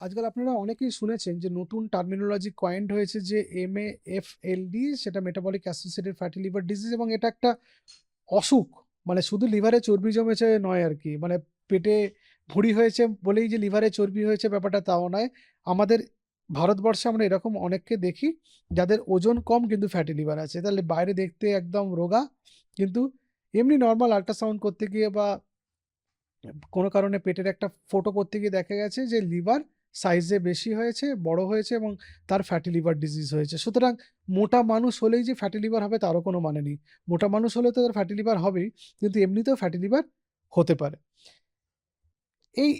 আজকাল আপনারা অনেকেই শুনেছেন যে নতুন টার্মিনোলজি কয়েন্ড হয়েছে যে MAFLD, সেটা metabolic associated fatty liver disease, এবং এটা একটা অসুখ। মানে শুধু লিভারে চর্বি জমেছে নয় আর কি, মানে পেটে ভুঁড়ি হয়েছে বলেই যে লিভারে চর্বি হয়েছে ব্যাপারটা তাও নয়। আমাদের ভারতবর্ষে আমরা এরকম অনেককে দেখি যাদের ওজন কম কিন্তু ফ্যাটি লিভার আছে, তাহলে বাইরে দেখতে একদম রোগা, কিন্তু এমনি নর্মাল আল্ট্রাসাউন্ড করতে গিয়ে বা কোনো কারণে পেটের একটা ফটো করতে গিয়ে দেখা গেছে যে লিভার সাইজে বেশি হয়েছে, বড় হয়েছে, এবং তার ফ্যাটি লিভার ডিজিজ হয়েছে। সুতরাং মোটা মানুষ হলেই যে ফ্যাটি লিভার হবে তারও কোনো মানে নেই। মোটা মানুষ হলে তো তার ফ্যাটি লিভার হবেই, কিন্তু এমনিতেও ফ্যাটি লিভার হতে পারে। এই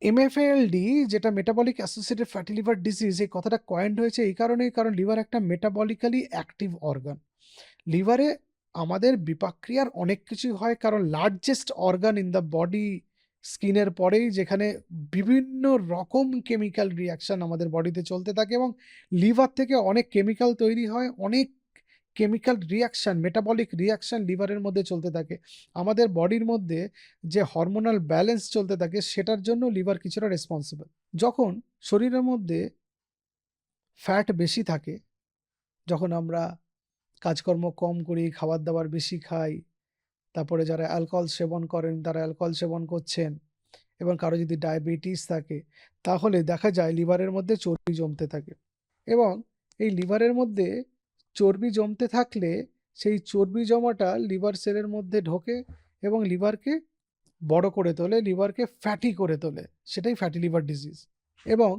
MFALD, যেটা metabolic associated fatty liver disease, এই কথাটা কয়েন্ড হয়েছে এই কারণেই, কারণ লিভার একটা মেটাবলিক্যালি অ্যাক্টিভ অর্গান। লিভারে আমাদের বিপাক্রিয়ার অনেক কিছুই হয়, কারণ largest organ in the body স্কিনের পরেই, যেখানে বিভিন্ন রকম কেমিক্যাল রিয়াকশন আমাদের বডিতে চলতে থাকে, এবং লিভার থেকে অনেক কেমিক্যাল তৈরি হয়, অনেক কেমিক্যাল রিয়াকশন, মেটাবলিক রিয়াকশন লিভারের মধ্যে চলতে থাকে। আমাদের বডির মধ্যে যে হরমোনাল ব্যালেন্স চলতে থাকে সেটার জন্য লিভার কিছুটা রেসপন্সিবল। যখন শরীরের মধ্যে ফ্যাট বেশি থাকে, যখন আমরা কাজকর্ম কম করি, খাবার-দাবার বেশি খাই, তারপরে যারা অ্যালকোহল সেবন করেন তারা অ্যালকোহল সেবন করছেন, এবং কারো যদি ডায়াবেটিস থাকে, তাহলে দেখা যায় লিভারের মধ্যে চর্বি জমতে থাকে। এবং এই লিভারের মধ্যে চর্বি জমতে থাকলে সেই চর্বি জমাটা লিভার সেলের মধ্যে ঢোকে এবং লিভারকে বড় করে তোলে, লিভারকে ফ্যাটি করে তোলে। সেটাই ফ্যাটি লিভার ডিজিজ। এবং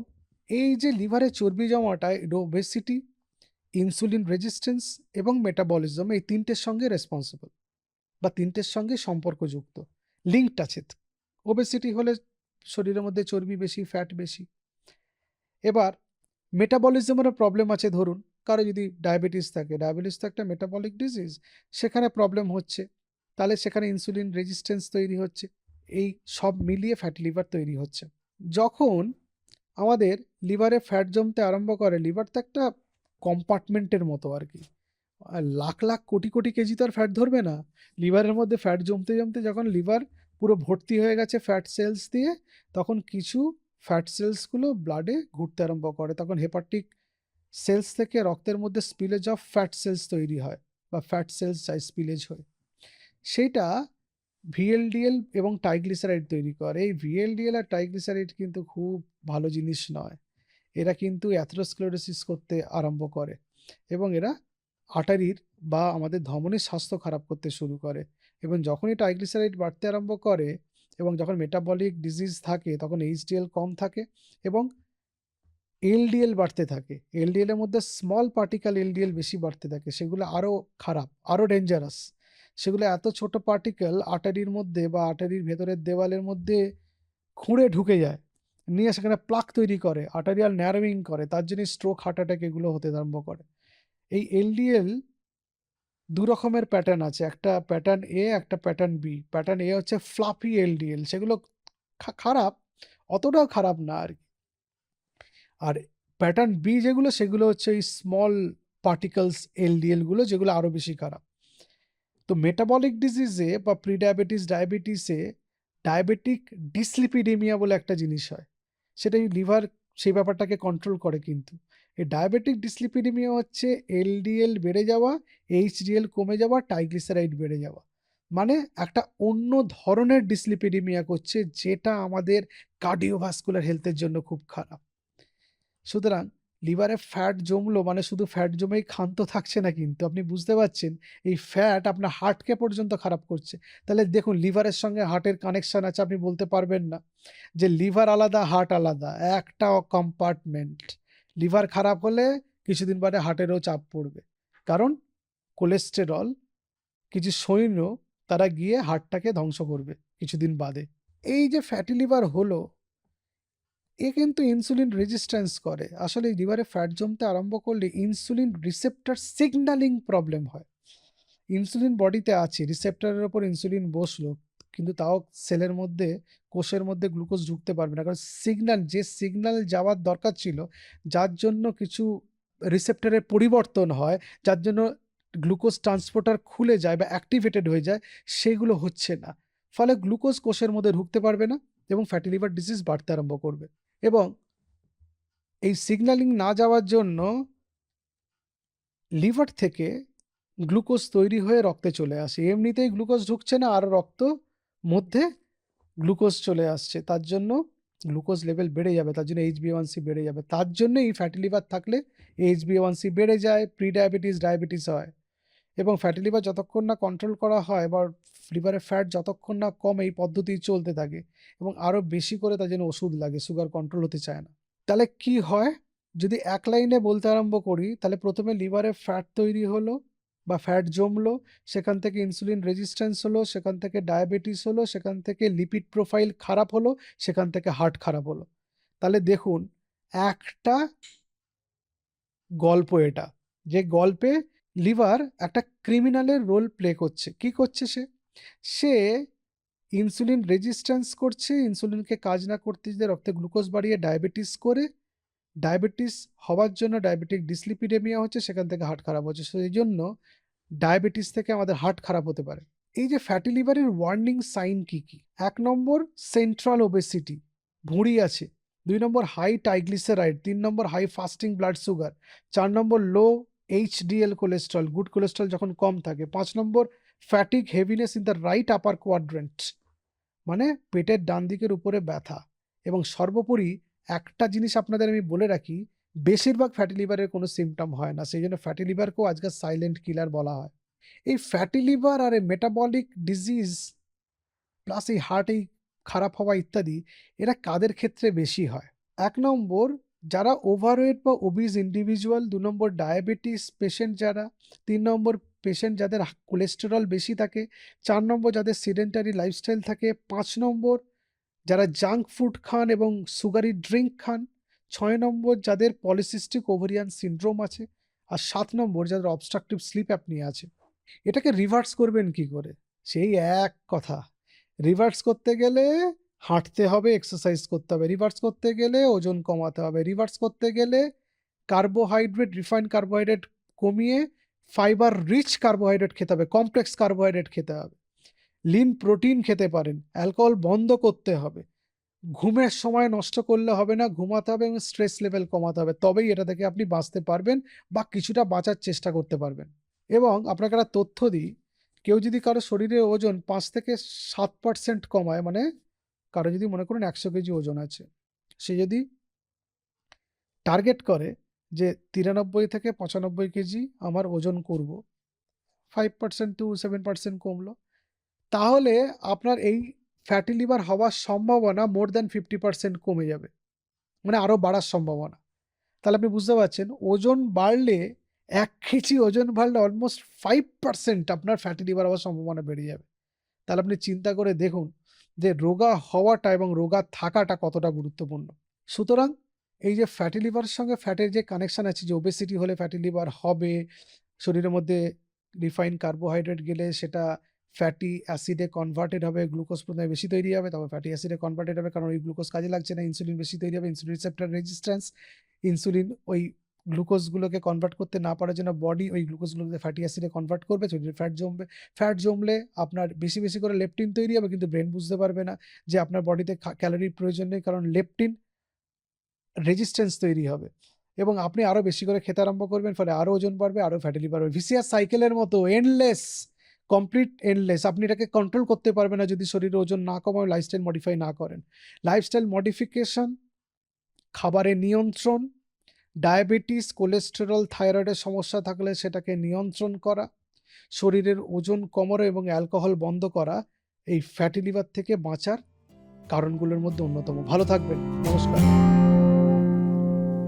এই যে লিভারে চর্বি জমাটা, ওবেসিটি, ইনসুলিন রেজিস্ট্যান্স এবং মেটাবলিজম, এই তিনটের সঙ্গে রেসপন্সিবল, বা তিনটের সঙ্গে সম্পর্কযুক্ত, লিঙ্কড আছে। ওবেসিটি হলে শরীরের মধ্যে চর্বি বেশি, ফ্যাট বেশি। এবার মেটাবলিজমেরও প্রবলেম আছে, ধরুন কারো যদি ডায়াবেটিস থাকে, ডায়াবেটিস তো একটা মেটাবলিক ডিজিজ, সেখানে প্রবলেম হচ্ছে, তাহলে সেখানে ইনসুলিন রেজিস্ট্যান্স তৈরি হচ্ছে, এই সব মিলিয়ে ফ্যাটি লিভার তৈরি হচ্ছে। যখন আমাদের লিভারে ফ্যাট জমতে আরম্ভ করে, লিভার তো একটা কম্পার্টমেন্টের মতো আর কি, লাখ লাখ কোটি কোটি কেজি তো আর ফ্যাট ধরবে না। লিভারের মধ্যে ফ্যাট জমতে জমতে যখন লিভার পুরো ভর্তি হয়ে গেছে ফ্যাট সেলস দিয়ে, তখন কিছু ফ্যাট সেলসগুলো ব্লাডে ঘুরতে আরম্ভ করে, তখন হেপাটিক সেলস থেকে রক্তের মধ্যে স্পিলেজ অফ ফ্যাট সেলস তৈরি হয়, বা ফ্যাট সেলস যায় স্পিলেজ হয়ে, সেইটা ভিএলডিএল এবং ট্রাইগ্লিসারাইড তৈরি করে। এই ভিএলডিএল আর ট্রাইগ্লিসারাইড কিন্তু খুব ভালো জিনিস নয়, এরা কিন্তু অ্যাথেরোস্ক্লেরোসিস করতে আরম্ভ করে, এবং এরা আর্টারির বা আমাদের ধমনীর স্বাস্থ্য খারাপ করতে শুরু করে। এবং যখনই ট্রাইগ্লিসারাইড বাড়তে আরম্ভ করে এবং যখন মেটাবলিক ডিজিজ থাকে, তখন এইচডিএল কম থাকে এবং এলডিএল বাড়তে থাকে। এলডিএল এর মধ্যে স্মল পার্টিকেল এলডিএল বেশি বাড়তে থাকে, সেগুলো আরও খারাপ, আরও ডেঞ্জারাস। সেগুলো এত ছোট পার্টিকেল আর্টারির মধ্যে বা আর্টারির ভেতরের দেওয়ালের মধ্যে খুঁড়ে ঢুকে যায়, নিয়ে সেখানে প্লাক তৈরি করে, আর্টারিয়াল ন্যারোয়িং করে, তার জন্য স্ট্রোক, হার্ট অ্যাটাক এগুলো হতে আরম্ভ করে। এই এলডিএল দু রকমের প্যাটার্ন আছে, একটা প্যাটার্ন এ, একটা প্যাটার্ন বি। প্যাটার্ন এ হচ্ছে ফ্লাফি এলডিএল, সেগুলো খারাপ, অতটাও খারাপ না আর কি। আর প্যাটার্ন বি যেগুলো, সেগুলো হচ্ছে এই স্মল পার্টিকলস এলডিএল গুলো, যেগুলো আরো বেশি খারাপ। তো মেটাবলিক ডিজিজে বা প্রিডায়াবেটিস, ডায়াবেটিসে ডায়াবেটিক ডিসলিপিডেমিয়া বলে একটা জিনিস হয়, সেটাই লিভার সেই ব্যাপারটাকে কন্ট্রোল করে। কিন্তু এই ডায়াবেটিক ডিসলিপিডেমিয়া হচ্ছে এলডিএল বেড়ে যাওয়া, এইচডিএল কমে যাওয়া, ট্রাইগ্লিসারাইড বেড়ে যাওয়া, মানে একটা অন্য ধরনের ডিসলিপিডেমিয়া করছে, যেটা আমাদের কার্ডিওভাস্কুলার হেলথের জন্য খুব খারাপ। সুতরাং লিভারে ফ্যাট জমলো মানে শুধু ফ্যাট জমেই ক্ষান্ত থাকছে না, কিন্তু আপনি বুঝতে পারছেন এই ফ্যাট আপনার হার্টকে পর্যন্ত খারাপ করছে। তাহলে দেখুন, লিভারের সঙ্গে হার্টের কানেকশন আছে, আপনি বলতে পারবেন না যে লিভার আলাদা হার্ট আলাদা, একটা কম্পার্টমেন্ট। লিভার খারাপ হলে কিছুদিন বাদে হার্টেরও চাপ পড়বে, কারণ কোলেস্টেরল, কিছু সৈন্য, তারা গিয়ে হার্টটাকে ধ্বংস করবে কিছুদিন বাদে। এই যে ফ্যাটি লিভার হলো, এ কিন্তু ইনসুলিন রেজিস্ট্যান্স করে। আসলে লিভারে ফ্যাট জমতে আরম্ভ করলে ইনসুলিন রিসেপ্টর সিগন্যালিং প্রবলেম হয়। ইনসুলিন বডিতে আছে, রিসেপ্টরের ওপর ইনসুলিন বসলো, কিন্তু তাও সেলের মধ্যে, কোষের মধ্যে গ্লুকোজ ঢুকতে পারবে না, কারণ সিগন্যাল যাওয়ার দরকার ছিল, যার জন্য কিছু রিসেপ্টরের পরিবর্তন হয়, যার জন্য গ্লুকোজ ট্রান্সপোর্টার খুলে যায় বা অ্যাক্টিভেটেড হয়ে যায়, সেগুলো হচ্ছে না। ফলে গ্লুকোজ কোষের মধ্যে ঢুকতে পারবে না এবং ফ্যাটি লিভার ডিজিজ বাড়তে আরম্ভ করবে। এবং এই সিগন্যালিং না যাওয়ার জন্য লিভার থেকে গ্লুকোজ তৈরি হয়ে রক্তে চলে আসে। এমনিতেই গ্লুকোজ ঢুকছে না, আর রক্ত মধ্যে গ্লুকোজ চলে আসছে, তার জন্য গ্লুকোজ লেভেল বেড়ে যাবে, তার জন্য HbA1c বেড়ে যাবে। তার জন্য এই ফ্যাটি লিভার থাকলে HbA1c বেড়ে যায়, প্রি ডায়াবেটিস হয়। এবং ফ্যাটি লিভার যতক্ষণ না কন্ট্রোল করা হয় বা লিভারের ফ্যাট যতক্ষণ না কমে এই পদ্ধতি চলতে থাকে, এবং আরও বেশি করে তার জন্য ওষুধ লাগে, সুগার কন্ট্রোল হতে চায় না। তাহলে কি হয়, যদি এক লাইনে বলতে আরম্ভ করি, তাহলে প্রথমে লিভারে ফ্যাট তৈরি হলো বা ফ্যাট জমলো, সেখান থেকে ইনসুলিন রেজিস্ট্যান্স হলো, সেখান থেকে ডায়াবেটিস হলো, সেখান থেকে লিপিড প্রোফাইল খারাপ হলো, সেখান থেকে হার্ট খারাপ হলো। তাহলে দেখুন একটা গল্প এটা, যে গল্পে লিভার একটা ক্রিমিনালের রোল প্লে করছে। কি করছে সে ইনসুলিন রেজিস্ট্যান্স করছে, ইনসুলিনকে কাজ না করতে দিয়ে রক্তে গ্লুকোজ বাড়িয়ে ডায়াবেটিস করে, ডায়াবেটিস হওয়ার জন্য ডায়াবেটিক ডিসলিপিডেমিয়া হচ্ছে, সেখান থেকে হার্ট খারাপ হচ্ছে। সেই জন্য ডায়াবেটিস থেকে আমাদের হার্ট খারাপ হতে পারে। এই যে ফ্যাটি লিভারের ওয়ার্নিং সাইন কি কি? 1 নম্বর সেন্ট্রাল ওবেসিটি, ভুঁড়ি আছে। 2 number high triglyceride, 3 number high fasting blood sugar, 4 number low HDL cholesterol, good cholesterol যখন কম থাকে, 5 number hepatic heaviness in the right upper quadrant, মানে পেটের ডান দিকের উপরে ব্যথা। এবং সর্বোপরি একটা জিনিস আপনাদের আমি বলে রাখি, বেশিরভাগ ফ্যাটি লিভারের কোনো সিমটম হয় না, সেই জন্য ফ্যাটি লিভারকেও আজকাল সাইলেন্ট কিলার বলা হয়। এই ফ্যাটি লিভার আর এই মেটাবলিক ডিজিজ প্লাস এই হার্ট এই খারাপ হওয়া ইত্যাদি, এরা কাদের ক্ষেত্রে বেশি হয়? 1 নম্বর যারা ওভারওয়েট বা ওবিজ ইন্ডিভিজুয়াল, 2 নম্বর ডায়াবেটিস পেশেন্ট যারা, 3 নম্বর পেশেন্ট যাদের কোলেস্টেরল বেশি থাকে, 4 নম্বর যাদের সিডেন্টারি লাইফস্টাইল থাকে, 5 নম্বর যারা জাঙ্ক ফুড খান এবং সুগারি ড্রিঙ্ক খান, 6 নম্বর যাদের পলিসিস্টিক ওভারিয়ান সিন্ড্রোম আছে, আর 7 নম্বর যাদের অবস্ট্রাকটিভ স্লিপ অ্যাপনিয়া আছে। এটাকে রিভার্স করবেন কি করে? সেই এক কথা, রিভার্স করতে গেলে হাঁটতে হবে, এক্সারসাইজ করতে হবে, রিভার্স করতে গেলে ওজন কমাতে হবে, রিভার্স করতে গেলে কার্বোহাইড্রেট, রিফাইন্ড কার্বোহাইড্রেট কমিয়ে ফাইবার রিচ কার্বোহাইড্রেট খেতে হবে, কমপ্লেক্স কার্বোহাইড্রেট খেতে হবে, লিন প্রোটিন খেতে পারেন, অ্যালকোহল বন্ধ করতে হবে, ঘুমের সময় নষ্ট করলে হবে না, ঘুমাতে হবে এবং স্ট্রেস লেভেল কমাতে হবে, তবেই এটা থেকে আপনি বাঁচতে পারবেন বা কিছুটা বাঁচার চেষ্টা করতে পারবেন। এবং আপনাকে একটা তথ্য দিই, কেউ যদি কারো শরীরের ওজন 5 থেকে 7% কমায়, মানে কারো যদি মনে করুন 100 কেজি ওজন আছে, সে যদি টার্গেট করে যে 93 থেকে 95 কেজি আমার ওজন করব, 5% to 7% কমলো, তাহলে আপনার এই ফ্যাটি লিভার হওয়ার সম্ভাবনা মোর দ্যান 50% কমে যাবে, মানে আরও বাড়ার সম্ভাবনা। তাহলে আপনি বুঝতে পারছেন, ওজন বাড়লে 1 কেজি ওজন বাড়লে অলমোস্ট 5% আপনার ফ্যাটি লিভার হওয়ার সম্ভাবনা বেড়ে যাবে। তাহলে আপনি চিন্তা করে দেখুন যে রোগা হওয়াটা এবং রোগা থাকাটা কতটা গুরুত্বপূর্ণ। সুতরাং এই যে ফ্যাটি লিভারের সঙ্গে ফ্যাটের যে কানেকশন আছে, যে ওবেসিটি হলে ফ্যাটি লিভার হবে, শরীরের মধ্যে রিফাইন্ড কার্বোহাইড্রেট গেলে সেটা ফ্যাটি অ্যাসিডে কনভার্টেড হবে, গ্লুকোজ প্রথমে বেশি তৈরি হবে, তারপর ফ্যাটি অ্যাসিডে কনভার্টেড হবে, কারণ ওই গ্লুকোজ কাজে লাগছে না, ইনসুলিন বেশি তৈরি হবে, ইনসুলিন রিসেপ্টর রেজিস্ট্যান্স, ইনসুলিন ওই গ্লুকোজগুলোকে কনভার্ট করতে না পারার জন্য বডি ওই গ্লুকোজগুলোকে ফ্যাটি অ্যাসিডে কনভার্ট করবে, শরীরে ফ্যাট জমবে, ফ্যাট জমলে আপনার বেশি বেশি করে লেপটিন তৈরি হবে, কিন্তু ব্রেন বুঝতে পারবে না যে আপনার বডিতে ক্যালোরির প্রয়োজন নেই, কারণ লেপটিন রেজিস্ট্যান্স তৈরি হবে, এবং আপনি আরও বেশি করে খেতে আরম্ভ করবেন, ফলে আরও ওজন বাড়বে, আরও ফ্যাটি লিভার হবে, ভিসিয়াস সাইকেলের মতো এন্ডলেস, কমপ্লিট এন্ডলেস। আপনি এটাকে কন্ট্রোল করতে পারবেন না যদি শরীরে ওজন না কমায়, লাইফস্টাইল মডিফাই না করেন। লাইফস্টাইল মডিফিকেশন, খাবারের নিয়ন্ত্রণ, ডায়াবেটিস, কোলেস্টেরল, থাইরয়েডের সমস্যা থাকলে সেটাকে নিয়ন্ত্রণ করা, শরীরের ওজন কমানো এবং অ্যালকোহল বন্ধ করা এই ফ্যাটি লিভার থেকে বাঁচার কারণগুলোর মধ্যে অন্যতম। ভালো থাকবেন, নমস্কার।